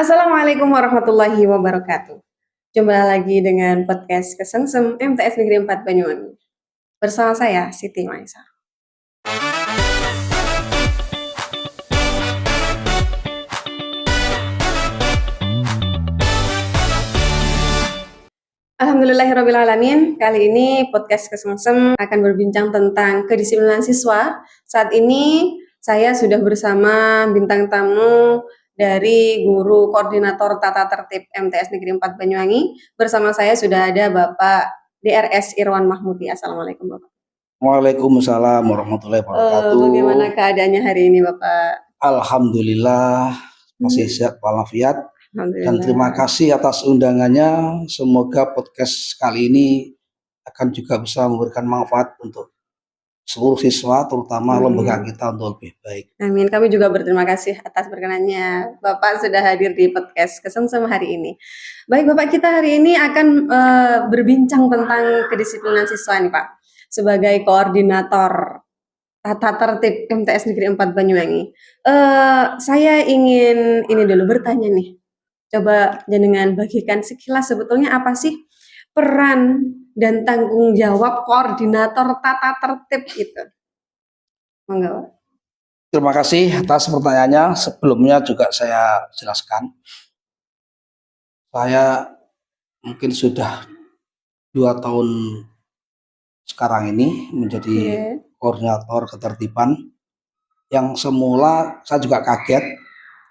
Assalamualaikum warahmatullahi wabarakatuh. Jumpa lagi dengan podcast Kesengsem MTS Negeri 4 Banyuwangi. Bersama saya Siti Maisa. Alhamdulillahirrabbilalamin. Kali ini podcast Kesengsem akan berbincang tentang kedisiplinan siswa. Saat ini saya sudah bersama bintang tamu dari Guru Koordinator Tata Tertib MTS Negeri 4 Banyuwangi. Bersama saya sudah ada Bapak DRS Irwan Mahmudi. Assalamualaikum Bapak. Waalaikumsalam warahmatullahi wabarakatuh. Bagaimana keadaannya hari ini Bapak? Alhamdulillah masih sehat walafiat. Dan Alhamdulillah. terima kasih atas undangannya. Semoga podcast kali ini akan juga bisa memberikan manfaat untuk seluruh siswa, terutama lembaga kita untuk lebih baik. Amin. Kami juga berterima kasih atas perkenannya Bapak sudah hadir di podcast Kesengsem hari ini. Baik Bapak, kita hari ini akan berbincang tentang kedisiplinan siswa nih Pak. Sebagai koordinator Tata Tertib MTS Negeri 4 Banyuwangi. Saya ingin ini dulu bertanya nih. Coba jenengan bagikan sekilas sebetulnya apa sih peran dan tanggung jawab koordinator tata tertib itu? Monggo. Terima kasih atas pertanyaannya. Sebelumnya juga saya jelaskan. Saya mungkin sudah 2 tahun sekarang ini menjadi koordinator ketertiban. Yang semula saya juga kaget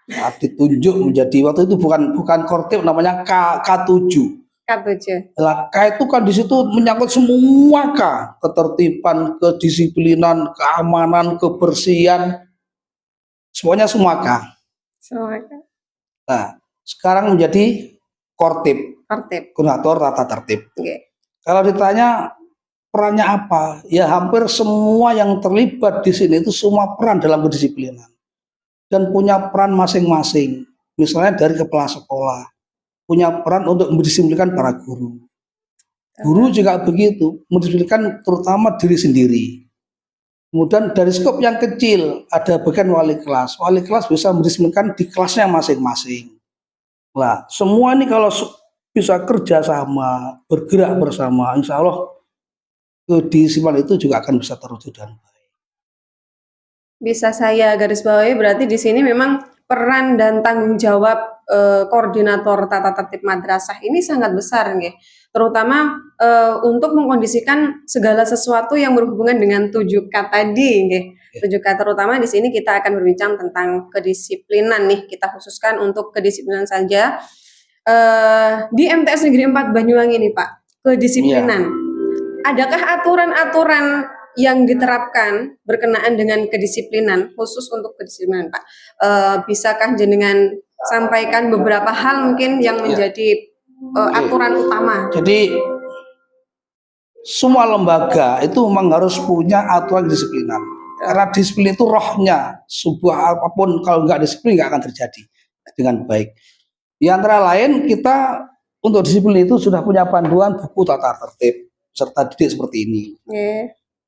saat ditunjuk menjadi, waktu itu bukan kortip, namanya K7. Nah, K itu kan di situ menyangkut semua K, ketertiban, kedisiplinan, keamanan, kebersihan, semuanya semua K. Nah, sekarang menjadi kortip, koordinator tata tertib. Kalau ditanya perannya apa, ya hampir semua yang terlibat di sini itu semua peran dalam kedisiplinan dan punya peran masing-masing. Misalnya dari kepala sekolah punya peran untuk mendisiplinkan para guru. Guru juga begitu, mendisiplinkan terutama diri sendiri. Kemudian dari skop yang kecil ada bagian wali kelas. Wali kelas bisa mendisiplinkan di kelasnya masing-masing. Nah, semua ini kalau bisa kerja sama, bergerak bersama, insya Allah kedisiplinan itu juga akan bisa terwujud dan baik. Bisa saya garis bawahi berarti di sini memang peran dan tanggung jawab koordinator tata tertib madrasah ini sangat besar nggih. Terutama untuk mengkondisikan segala sesuatu yang berhubungan dengan 7K tadi nggih. 7K terutama di sini kita akan berbincang tentang kedisiplinan nih. Kita khususkan untuk kedisiplinan saja. Di MTS Negeri 4 Banyuwangi nih Pak, kedisiplinan. Adakah aturan-aturan yang diterapkan berkenaan dengan kedisiplinan, khusus untuk kedisiplinan Pak? Bisakah jenengan sampaikan beberapa hal mungkin yang menjadi aturan utama? Jadi semua lembaga itu memang harus punya aturan kedisiplinan. Karena disiplin itu rohnya, sebuah apapun kalau nggak disiplin nggak akan terjadi dengan baik. Di antara lain kita untuk disiplin itu sudah punya panduan buku tata tertib serta didik seperti ini.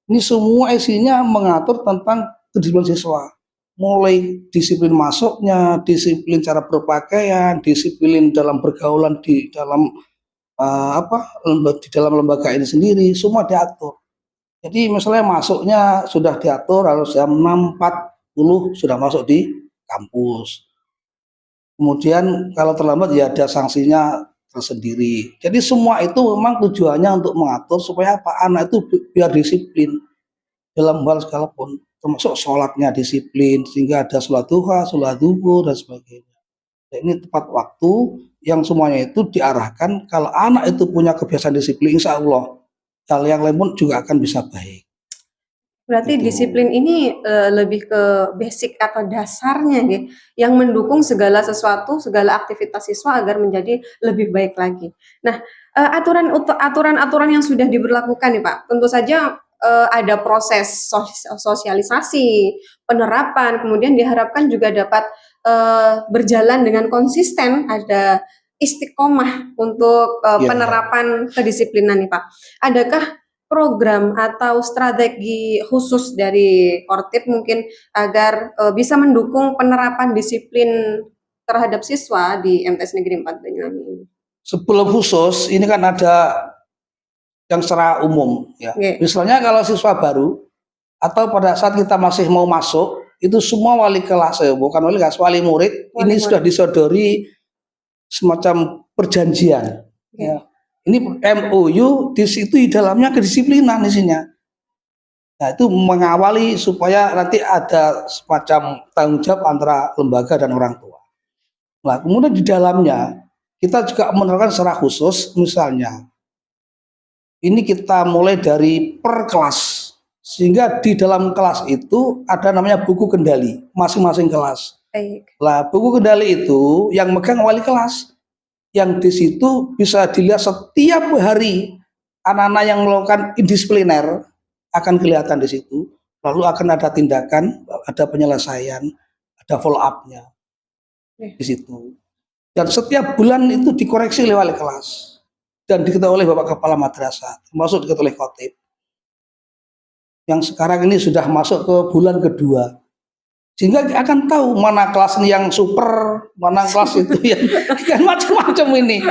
Ini semua isinya mengatur tentang kedisiplinan siswa, mulai disiplin masuknya, disiplin cara berpakaian, disiplin dalam bergaulan di dalam di dalam lembaga ini sendiri, semua diatur. Jadi misalnya masuknya sudah diatur harus jam 6.40 sudah masuk di kampus. Kemudian kalau terlambat ya ada sanksinya tersendiri. Jadi semua itu memang tujuannya untuk mengatur supaya apa, anak itu biar disiplin dalam hal sekalipun, termasuk sholatnya disiplin sehingga ada sholat duha, sholat zuhur dan sebagainya. Dan ini tepat waktu yang semuanya itu diarahkan. Kalau anak itu punya kebiasaan disiplin, insya Allah hal yang lain pun juga akan bisa baik. Berarti disiplin ini lebih ke basic atau dasarnya ya, yang mendukung segala sesuatu, segala aktivitas siswa agar menjadi lebih baik lagi. Nah, aturan-aturan yang sudah diberlakukan nih Pak, tentu saja ada proses sosialisasi, penerapan, kemudian diharapkan juga dapat berjalan dengan konsisten, ada istiqomah untuk penerapan kedisiplinan nih Pak. Adakah program atau strategi khusus dari Kortip mungkin agar bisa mendukung penerapan disiplin terhadap siswa di MTs Negeri 4 Banyuwangi ini? Sebelum khusus, ini kan ada yang secara umum ya. Oke. Misalnya kalau siswa baru atau pada saat kita masih mau masuk, itu semua wali kelas, bukan wali kelas, wali murid, Wali ini murid. sudah disodori semacam perjanjian. Oke. Ya. Ini MOU, di situ di dalamnya kedisiplinan isinya. Nah, itu mengawali supaya nanti ada semacam tanggung jawab antara lembaga dan orang tua. Nah, kemudian di dalamnya kita juga menerapkan secara khusus, misalnya ini kita mulai dari per kelas, sehingga di dalam kelas itu ada namanya buku kendali masing-masing kelas. Baik. Nah, buku kendali itu yang megang wali kelas, yang di situ bisa dilihat setiap hari anak-anak yang melakukan indisipliner akan kelihatan di situ. Lalu akan ada tindakan, ada penyelesaian, ada follow up-nya di situ. Dan setiap bulan itu dikoreksi oleh wali kelas dan diketahui oleh Bapak Kepala Madrasah, termasuk diketahui oleh khotib. Yang sekarang ini sudah masuk ke bulan kedua. Sehingga akan tahu mana kelas yang super, mana kelas itu yang macam-macam ini.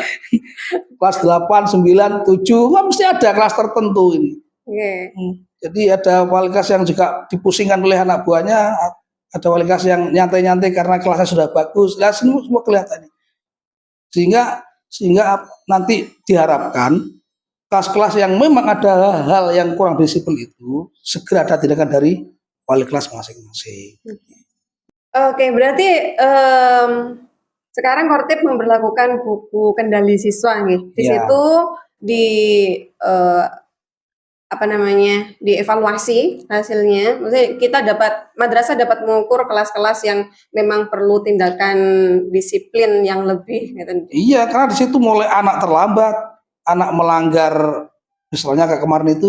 Kelas 8, 9, 7, kan mesti ada kelas tertentu ini. Jadi ada wali kelas yang juga dipusingkan oleh anak buahnya, ada wali kelas yang nyantai-nyantai karena kelasnya sudah bagus. Nah, semua kelihatan. Sehingga nanti diharapkan kelas-kelas yang memang ada hal yang kurang disiplin itu segera ada tindakan dari wali kelas masing-masing. Oke, berarti sekarang Kortip memberlakukan buku kendali siswa nih. Di situ dievaluasi hasilnya. Maksudnya kita madrasah dapat mengukur kelas-kelas yang memang perlu tindakan disiplin yang lebih gitu. Iya, karena di situ mulai anak terlambat, anak melanggar, misalnya kayak kemarin itu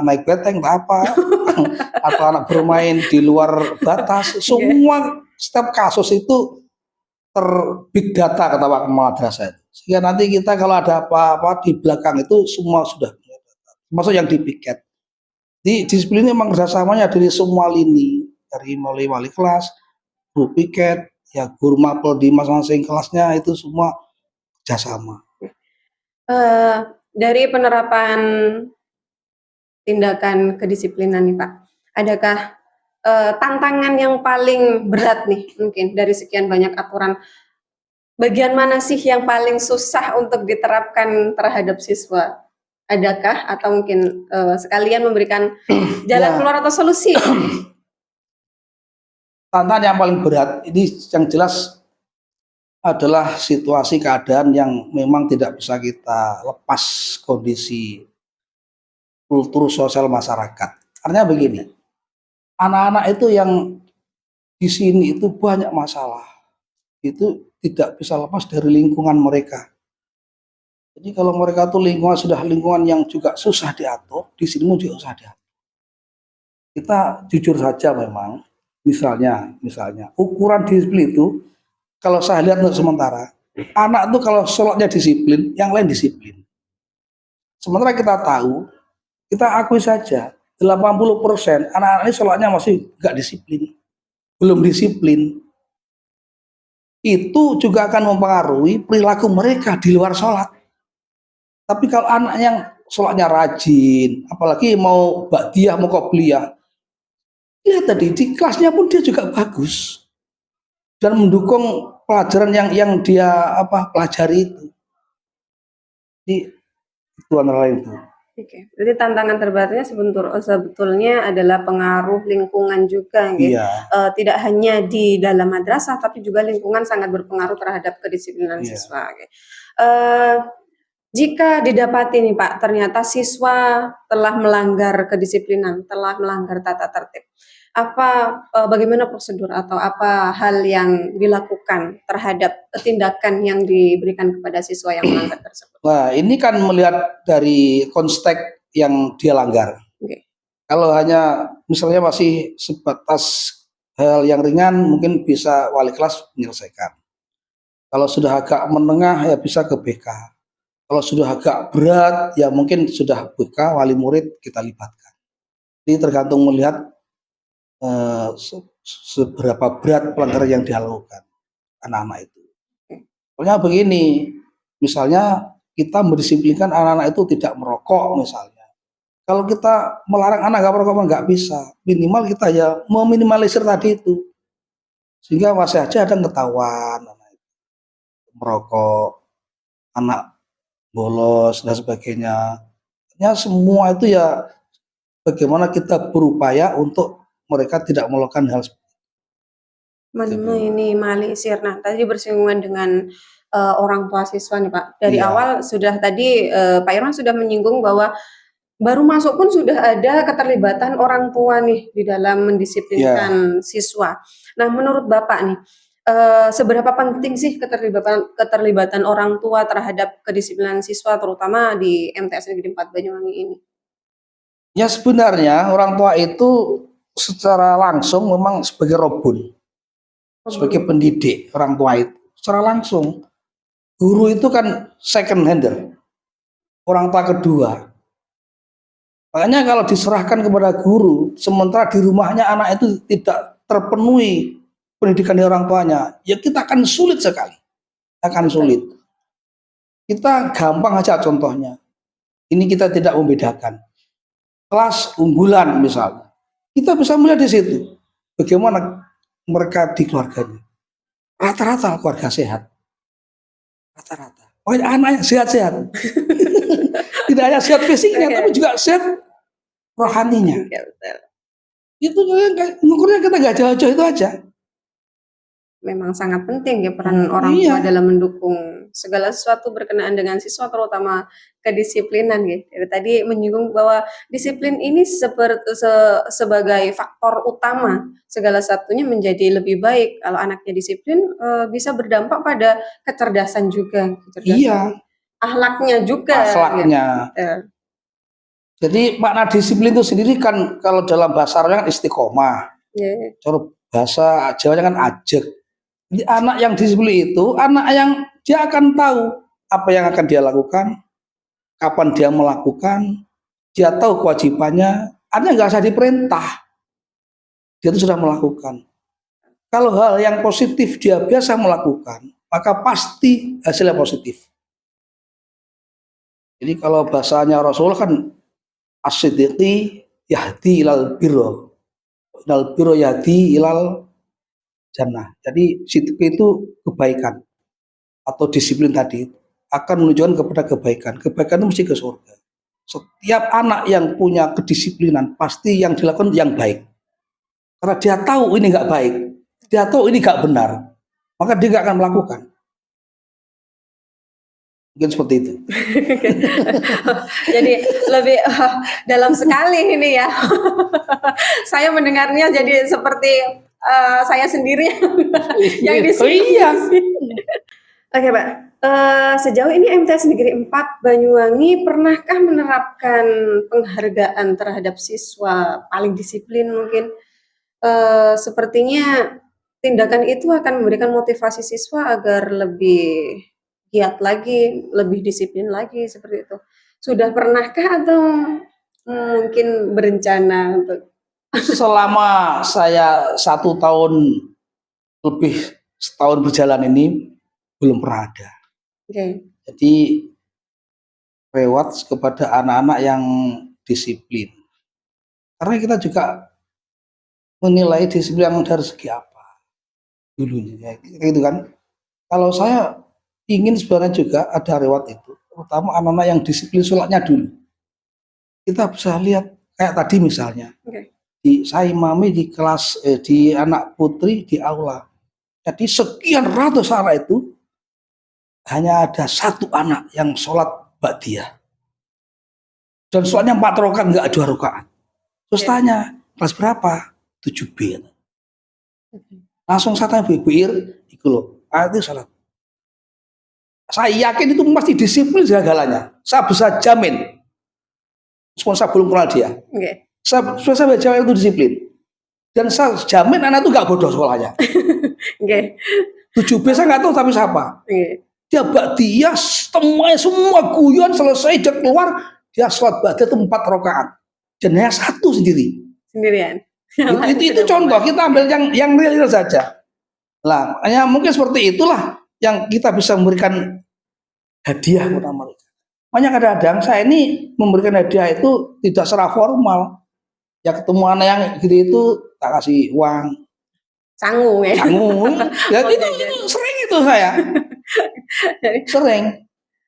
naik beteng atau anak bermain di luar batas, semua setiap kasus itu big data kata Pak Madrasah. Sehingga nanti kita kalau ada apa-apa di belakang itu semua sudah termasuk yang di piket. Di disiplin ini memang kerjasamanya dari semua lini, dari mulai wali kelas, guru piket, ya guru mapel di masing-masing kelasnya itu semua kerjasama. Dari penerapan tindakan kedisiplinan nih Pak, adakah tantangan yang paling berat nih mungkin dari sekian banyak aturan? Bagian mana sih yang paling susah untuk diterapkan terhadap siswa? Adakah atau mungkin sekalian memberikan jalan keluar atau solusi? Tantangan yang paling berat ini yang jelas adalah situasi keadaan yang memang tidak bisa kita lepas kondisi kultur sosial masyarakat. Artinya begini, anak-anak itu yang di sini itu banyak masalah, itu tidak bisa lepas dari lingkungan mereka. Jadi kalau mereka tuh sudah lingkungan yang juga susah diatur, di sini juga susah diatur. Kita jujur saja memang, misalnya ukuran disiplin itu, kalau saya lihat untuk sementara, anak tuh kalau sholatnya disiplin, yang lain disiplin. Sementara kita tahu, kita akui saja, 80% anak-anak ini sholatnya masih nggak disiplin, belum disiplin. Itu juga akan mempengaruhi perilaku mereka di luar sholat. Tapi kalau anak yang sholatnya rajin, apalagi mau ba'diyah, mau qobliyah, lihat tadi di kelasnya pun dia juga bagus dan mendukung pelajaran yang dia pelajari itu. Jadi itu antara lain itu. Oke, berarti tantangan terberatnya sebetulnya adalah pengaruh lingkungan juga, Iya. Tidak hanya di dalam madrasah, tapi juga lingkungan sangat berpengaruh terhadap kedisiplinan siswa. Jika didapati nih Pak, ternyata siswa telah melanggar kedisiplinan, telah melanggar tata tertib, bagaimana prosedur atau apa hal yang dilakukan terhadap tindakan yang diberikan kepada siswa yang melanggar tersebut? Nah, ini kan melihat dari konteks yang dia langgar. Kalau hanya misalnya masih sebatas hal yang ringan, mungkin bisa wali kelas menyelesaikan. Kalau sudah agak menengah ya bisa ke BK. Kalau sudah agak berat ya mungkin sudah BK, wali murid kita libatkan. Ini tergantung melihat seberapa berat pelanggaran yang dilakukan anak-anak itu. Soalnya begini, misalnya kita mendisiplinkan anak-anak itu tidak merokok misalnya. Kalau kita melarang anak nggak merokok nggak bisa. Minimal kita ya meminimalisir tadi itu. Sehingga masih aja ada yang ketahuan anak itu merokok, anak bolos dan sebagainya. Ya semua itu ya bagaimana kita berupaya untuk mereka tidak melakukan hal seperti itu. Meminimalisir. Nah, tadi bersinggungan dengan orang tua siswa nih Pak. Dari Iya, awal sudah tadi Pak Irwan sudah menyinggung bahwa baru masuk pun sudah ada keterlibatan orang tua nih di dalam iya. mendisiplinkan siswa. Nah, menurut Bapak nih, seberapa penting sih keterlibatan orang tua terhadap kedisiplinan siswa terutama di MTS Negeri 4 Banyuwangi ini? Ya sebenarnya orang tua itu secara langsung memang sebagai robun, sebagai Pemburu. pendidik orang tua itu secara langsung. Guru itu kan second hander, orang tua kedua. Makanya kalau diserahkan kepada guru, sementara di rumahnya anak itu tidak terpenuhi pendidikan dari orang tuanya, ya kita akan sulit sekali, akan sulit. Betul. Kita gampang aja contohnya. Ini kita tidak membedakan. Kelas unggulan misalnya, kita bisa melihat di situ bagaimana mereka di keluarganya. Rata-rata keluarga sehat, rata-rata. Pokoknya anaknya sehat-sehat. Tidak hanya sehat fisiknya, tapi Oke. juga sehat rohaninya. Oke, betul. Itu ngukurnya kita gak jauh-jauh itu aja. Memang sangat penting ya peran orang tua Iya, dalam mendukung segala sesuatu berkenaan dengan siswa terutama kedisiplinan ya. Dari tadi menyinggung bahwa disiplin ini sebagai faktor utama segala satunya menjadi lebih baik. Kalau anaknya disiplin bisa berdampak pada kecerdasan juga, kecerdasan iya, akhlaknya juga ya. akhlaknya. Betul. Jadi makna disiplin itu sendiri kan kalau dalam bahasa Arabnya kan istiqomah. Ya, Cara bahasa Jawanya kan ajek. Jadi anak yang disiplin itu anak yang dia akan tahu apa yang akan dia lakukan, kapan dia melakukan, dia tahu kewajibannya, artinya nggak usah diperintah, dia itu sudah melakukan. Kalau hal yang positif dia biasa melakukan, maka pasti hasilnya positif. Jadi kalau bahasanya Rasul kan as-siddiqi yahdi ilal birro, ilal birro yahdi ilal jannah. Jadi siddiq itu kebaikan atau disiplin tadi akan menunjukkan kepada kebaikan. Kebaikan itu mesti ke surga. Setiap anak yang punya kedisiplinan pasti yang dilakukan yang baik. Karena dia tahu ini nggak baik, dia tahu ini nggak benar, maka dia nggak akan melakukan. Mungkin seperti itu. jadi lebih dalam sekali ini ya. Saya mendengarnya jadi seperti saya sendiri yang Oh iya, diskusi. Oke, Pak. Sejauh ini MTS Negeri 4 Banyuwangi pernahkah menerapkan penghargaan terhadap siswa paling disiplin mungkin? Sepertinya tindakan itu akan memberikan motivasi siswa agar lebih giat lagi, lebih disiplin lagi seperti itu. Sudah pernahkah atau mungkin berencana untuk selama saya 1 tahun lebih setahun berjalan ini belum pernah ada. oke, Jadi reward kepada anak-anak yang disiplin. Karena kita juga menilai disiplin yang dari segi apa dulunya, ya, gitu kan. Kalau saya ingin sebenarnya juga ada reward itu, terutama anak-anak yang disiplin sholatnya dulu. Kita bisa lihat kayak tadi misalnya oke, di saya imami di kelas di anak putri di aula. Jadi sekian ratus anak itu hanya ada satu anak yang sholat ba'diyah dan sholatnya 4 rakaat nggak 2 rakaat. Terus oke, tanya kelas berapa? 7B. oke. Langsung saya tanya Bu Ir, itu loh, itu sholat. Saya yakin itu pasti disiplin segalanya. Saya bisa jamin. Meskipun saya belum kenal dia. Oke, 7B saya nggak tahu tapi siapa. oke, Dia dia semua guyon selesai dia keluar dia sholat ba'diyah itu 4 rakaat. Dan hanya satu sendiri. sendirian. Itu contoh kita ambil yang real saja. Lah, hanya mungkin seperti itulah yang kita bisa memberikan hadiah kepada mereka. Makanya kadang-kadang saya ini memberikan hadiah itu tidak secara formal. Ya ketemu anak yang gitu itu tak kasih uang, Canggung ya. canggung. Ya Oh, itu, jajan. itu sering itu saya, sering.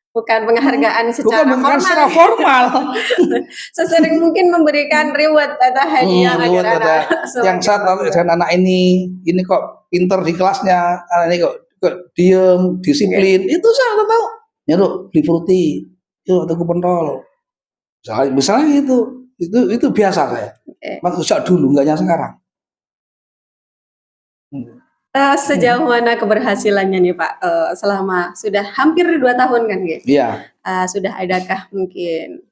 Bukan penghargaan Bukan secara bukan formal. secara formal. Sesering mungkin memberikan reward atau hadiah agar Reward ada anak yang semakin saat bangga. dan anak ini kok pinter di kelasnya, anak ini kok diem, disiplin. Itu saya tahu. Nyuruh beli fruity, yuk tuku pentol. Misalnya gitu, itu biasa saya. Oke. Mas sejak dulu, enggaknya sekarang. Sejauh mana keberhasilannya nih Pak, selama sudah hampir 2 tahun kan Nggih? Iya, Sudah adakah mungkin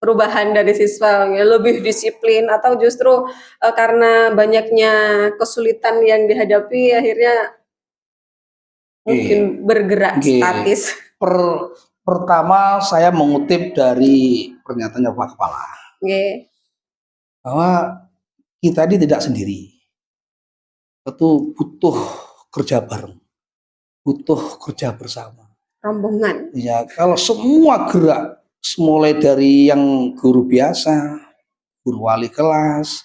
perubahan dari siswa yang lebih disiplin atau justru karena banyaknya kesulitan yang dihadapi akhirnya mungkin bergerak oke. statis? Pertama saya mengutip dari pernyataan Pak Kepala Nggih. bahwa kita ini tidak sendiri. Itu butuh kerja bareng, butuh kerja bersama. Rombongan. Ya, kalau semua gerak, mulai dari yang guru biasa, guru wali kelas,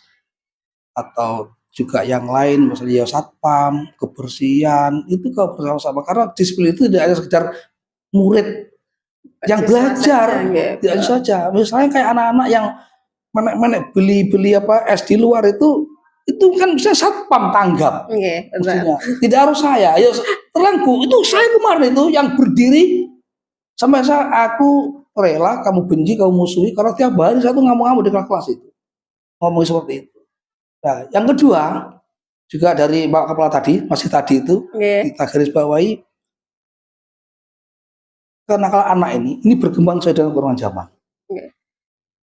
atau juga yang lain, misalnya ya satpam, kebersihan, itu kalau bersama-sama. Karena disiplin itu tidak hanya sekedar murid yang Siswa belajar, saja, nggih. tidak hanya saja. Misalnya kayak anak-anak yang menek beli apa es di luar itu kan bisa satpam tanggap. Nggih, betul. Mestinya tidak harus saya. Ayo terangku itu saya kemarin itu yang berdiri sampai aku rela kamu benci kamu musuhi karena tiap hari saya tuh ngamuk-ngamuk di kelas itu ngomong seperti itu. Nah, yang kedua juga dari Pak Kepala tadi masih tadi itu Nggih. kita garis bawahi karena kalau anak ini berkembang sesuai dengan perkembangan zaman. Nggih.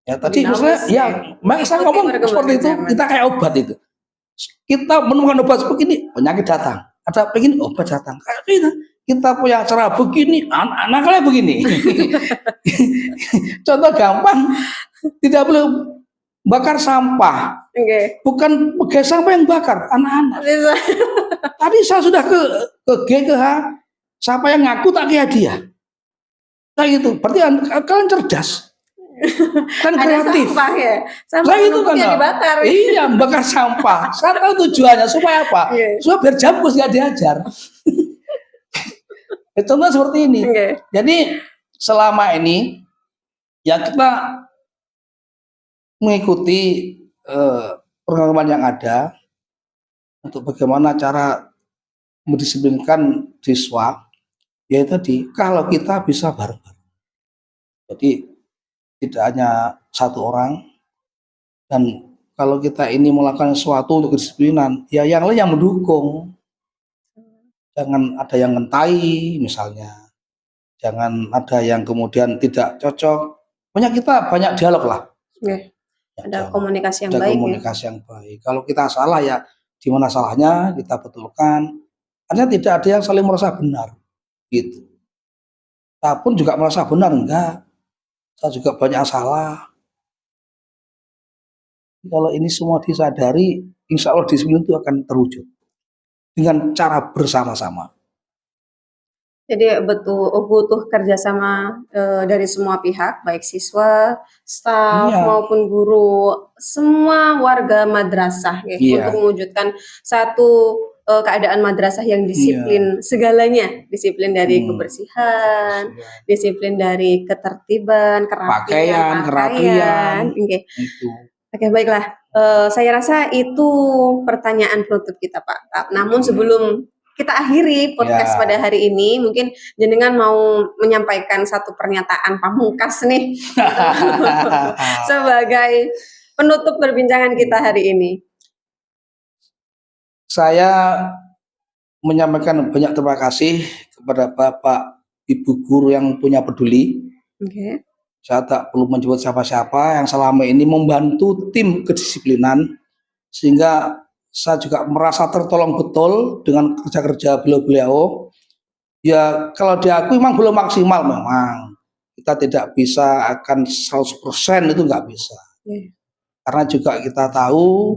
Ya tadi Dinamis, misalnya ya, mengikuti saya ngomong seperti perkembangan itu zaman. kita kayak obat itu. Kita menemukan obat begini penyakit datang. Ada begini obat datang. Kayak kita punya cara begini anak kalian begini. Contoh gampang tidak boleh bakar sampah. Nggih. Bukan pegai sampah yang bakar anak-anak. Bisa. Tadi saya sudah ke G ke H. Siapa yang ngaku tak kayak dia. Kayak gitu. Berarti kalian cerdas. Kan Ada kreatif. sampah ya. Sampah Saya itu menumpuk kan yang dibakar. iya bakar sampah. Saya tahu tujuannya supaya apa? Iya. Supaya biar jambus nggak diajar. Contoh seperti ini. Nggih. Jadi selama ini ya kita mengikuti pengalaman yang ada untuk bagaimana cara mendisiplinkan siswa. Ya tadi kalau kita bisa bareng-bareng. Jadi tidak hanya satu orang dan kalau kita ini melakukan sesuatu untuk kedisiplinan, ya yang lain yang mendukung. Jangan ada yang ngentai misalnya. Jangan ada yang kemudian tidak cocok. Pokoknya kita banyak dialog lah. Nggih. Ada komunikasi yang Ada baik. komunikasi yang baik. Kalau kita salah ya di mana salahnya kita betulkan. Artinya tidak ada yang saling merasa benar. Gitu. Saya pun juga merasa benar enggak. Saya juga banyak salah. Kalau ini semua disadari, insya Allah disiplin itu akan terwujud dengan cara bersama-sama. Jadi butuh kerjasama dari semua pihak, baik siswa, staf Iya. maupun guru, semua warga madrasah ya, Iya. untuk mewujudkan satu keadaan madrasah yang disiplin segalanya, disiplin dari kebersihan, disiplin dari ketertiban, Pakaian, kerapian, kerapian. Oke. Itu. Oke, baiklah. Saya rasa itu pertanyaan penutup kita, Pak. Namun sebelum kita akhiri podcast pada hari ini, mungkin jenengan mau menyampaikan satu pernyataan pamungkas nih sebagai penutup perbincangan kita hari ini. Saya menyampaikan banyak terima kasih kepada Bapak Ibu guru yang punya peduli. Oke. Saya tak perlu menyebut siapa-siapa yang selama ini membantu tim kedisiplinan sehingga saya juga merasa tertolong betul dengan kerja-kerja beliau-beliau. Ya kalau diakui memang belum maksimal memang. Kita tidak bisa akan 100% itu nggak bisa. Karena juga kita tahu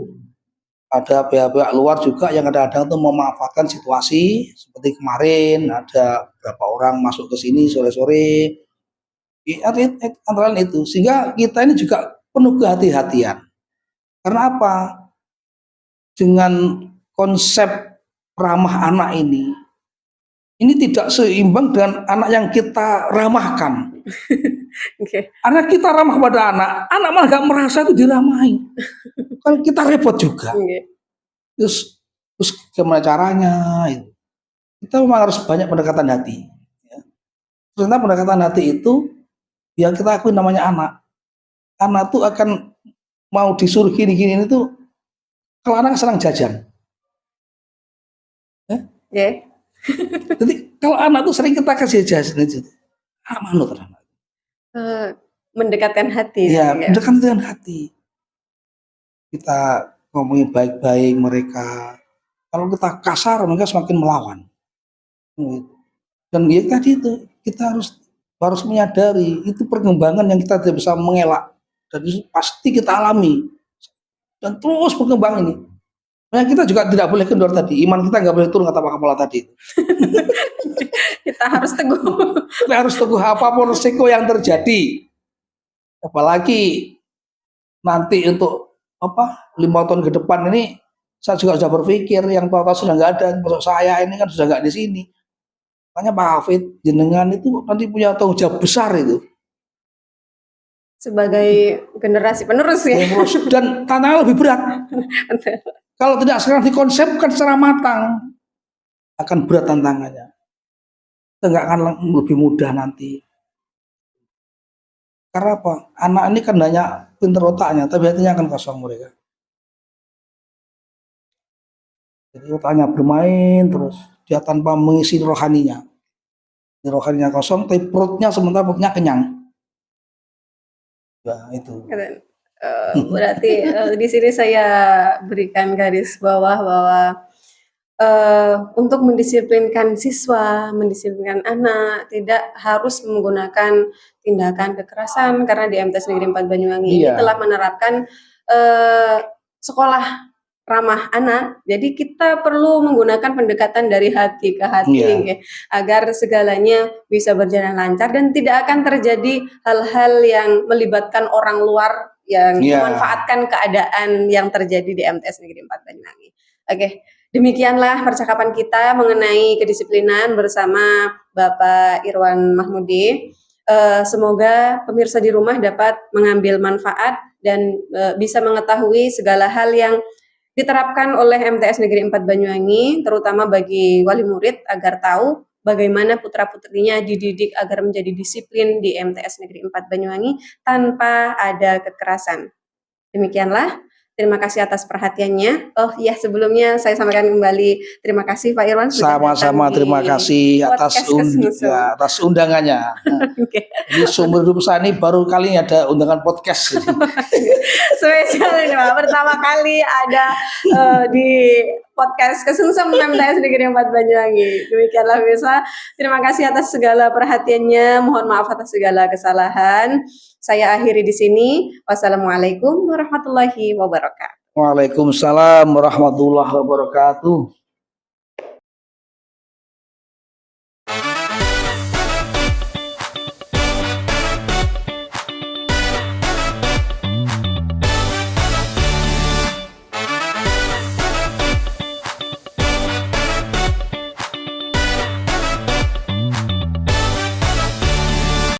ada pihak-pihak luar juga yang kadang-kadang tuh memanfaatkan situasi seperti kemarin ada beberapa orang masuk ke sini sore-sore. Antara lain itu, sehingga kita ini juga penuh kehati-hatian. Karena apa? Dengan konsep ramah anak ini tidak seimbang dengan anak yang kita ramahkan. Oke. Anak kita ramah pada anak malah gak merasa itu diramahi. Kan kita repot juga. Oke. Terus gimana caranya? Kita memang harus banyak pendekatan hati. Ya. Ternyata pendekatan hati itu yang kita akui namanya anak. Anak tuh akan mau disuruh gini-gini itu kalau anak senang jajan. Ya. Jadi kalau anak tuh sering kita kasih jajan itu, manut anak. Mendekatkan hati. Iya, mendekatkan dengan hati. Kita ngomongin baik-baik mereka. Kalau kita kasar, mereka semakin melawan. Dan ya tadi itu kita harus menyadari itu perkembangan yang kita tidak bisa mengelak dan itu pasti kita alami dan terus berkembang ini. Nah, kita juga tidak boleh kendor tadi, iman kita nggak boleh turun kata Pak Kapolda tadi. Kita harus teguh. Kita harus teguh apapun resiko yang terjadi. Apalagi nanti untuk 5 tahun ke depan ini saya juga sudah berpikir yang tua sudah nggak ada, masuk saya ini kan sudah nggak di sini. Makanya Pak Hafid jenengan itu nanti punya tanggung jawab besar itu sebagai generasi penerus ya. Dan tantangan lebih berat. Kalau tidak sekarang dikonsepkan secara matang akan berat tantangannya. Kita nggak akan lebih mudah nanti. Karena apa? Anak ini kan hanya pinter otaknya, tapi hatinya akan kosong mereka. Jadi otaknya bermain terus, dia tanpa mengisi rohaninya. Rohaninya kosong, tapi perutnya sementara perutnya kenyang. Ya itu. Berarti di sini saya berikan garis bawah bahwa untuk mendisiplinkan siswa, mendisiplinkan anak tidak harus menggunakan tindakan kekerasan karena di MTs Negeri 4 Banyuwangi ini telah menerapkan sekolah ramah anak. Jadi kita perlu menggunakan pendekatan dari hati ke hati agar segalanya bisa berjalan lancar dan tidak akan terjadi hal-hal yang melibatkan orang luar yang memanfaatkan keadaan yang terjadi di MTs Negeri 4 Banyuwangi. Oke. Demikianlah percakapan kita mengenai kedisiplinan bersama Bapak Irwan Mahmudi. Semoga pemirsa di rumah dapat mengambil manfaat dan bisa mengetahui segala hal yang diterapkan oleh MTs Negeri 4 Banyuwangi, terutama bagi wali murid agar tahu bagaimana putra-putrinya dididik agar menjadi disiplin di MTs Negeri 4 Banyuwangi tanpa ada kekerasan. Demikianlah. Terima kasih atas perhatiannya. Oh ya, sebelumnya saya sampaikan kembali terima kasih Pak Irwan. Sama-sama terima kasih atas undangannya. Di Sumber Hidup Sani baru kali ini ada undangan podcast. Spesial ini Pak, pertama kali ada di podcast Kesungsem MTs Negeri 4 Banyuwangi. Demikianlah pemirsa. Terima kasih atas segala perhatiannya. Mohon maaf atas segala kesalahan. Saya akhiri di sini. Wassalamualaikum warahmatullahi wabarakatuh. Waalaikumsalam warahmatullahi wabarakatuh.